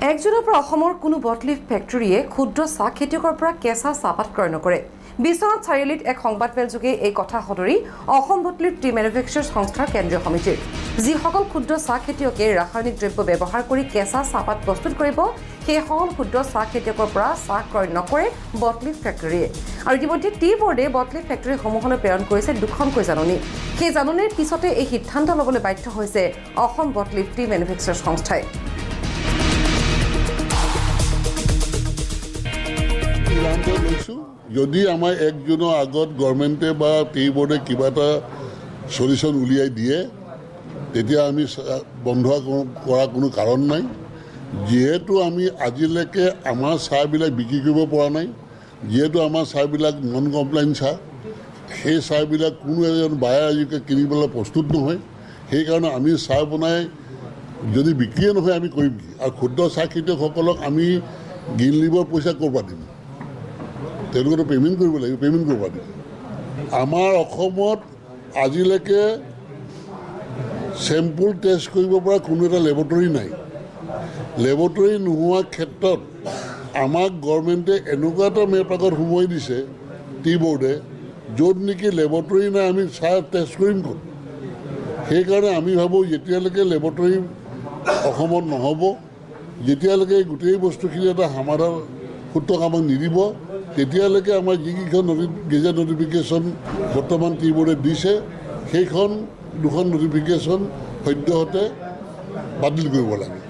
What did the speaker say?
একজনৰ পৰা অসমৰ কোনো বটলিফ ফেক্টৰীয়ে ক্ষুদ্ৰ চাহ খেতিয়কৰ পৰা কেঁচা চাহপাত ক্ৰয় নকৰে। বিশ্বনাথ চাৰিআলিত এক সংবাদমেলযোগে এই কথা সদৰি অসম বটলিফ টি মেনুফেকচাৰ্ছ সংস্থাৰ কেন্দ্ৰীয় সমিতিৰ যিসকল ক্ষুদ্ৰ চাহ খেতিয়কে ৰাসায়নিক দ্ৰব্য ব্যৱহাৰ কৰি কেঁচা চাহপাত প্ৰস্তুত কৰিব সেইসকল ক্ষুদ্ৰ চাহ খেতিয়কৰ পৰা চাহ ক্ৰয় নকৰে বটলিফ ফেক্টৰীয়ে। আৰু ইতিমধ্যে টি বোৰ্ডে বটলিফ ফেক্টৰীসমূহলৈ প্ৰেৰণ কৰিছে দুখনকৈ জাননী। সেই জাননীৰ পিছতে এই সিদ্ধান্ত ল'বলৈ বাধ্য হৈছে অসম বটলিফ টি মেনুফেকচাৰ্ছ সংস্থাই। যদি আমাৰ 1 জুনৰ আগত গভৰ্ণমেণ্টে বা টি বোৰ্ডে কিবা এটা সলিউশ্যন উলিয়াই দিয়ে তেতিয়া আমি বন্ধ কৰা কোনো কাৰণ নাই। যিহেতু আমি আজিলৈকে আমাৰ চাহবিলাক বিক্ৰী কৰিব পৰা নাই, যিহেতু আমাৰ চাহবিলাক নন কমপ্লাইন চাহ, সেই চাহবিলাক কোনো এজন বায়াৰ আজিলৈকে কিনিবলৈ প্ৰস্তুত নহয়। সেইকাৰণে আমি চাহ বনাই যদি বিক্ৰীয়ে নহয় আমি কৰিম কি? আৰু ক্ষুদ্ৰ চাহ খেতিয়কসকলক আমি গ্ৰীণ লিভৰ পইচা ক'ৰ পৰা দিম? তেওঁলোকেতো পে'মেণ্ট কৰিব লাগিব, পে'মেণ্ট কৰিব দিব। আমাৰ অসমত আজিলৈকে চেম্পুল টেষ্ট কৰিব পৰা কোনো এটা লেবৰেটৰী নাই। লেবৰেটৰী নোহোৱা ক্ষেত্ৰত আমাক গভৰ্ণমেণ্টে এনেকুৱা এটা মেৰপাকত সোমোৱাই দিছে টি বোৰ্ডে, য'ত নেকি লেবৰেটৰী নাই, আমি চাহ টেষ্ট কৰিম ক'ত? সেইকাৰণে আমি ভাবোঁ যেতিয়ালৈকে লেবৰেটৰী অসমত নহ'ব, যেতিয়ালৈকে গোটেই বস্তুখিনি এটা সমাধান সূত্ৰক আমাক নিদিব, তেতিয়ালৈকে আমাৰ যিকেইখন গেজেট নটিফিকেশ্যন বৰ্তমান টি বোৰ্ডে দিছে সেইখন 2খন নটিফিকেশ্যন সদ্যহতে বাতিল কৰিব লাগে।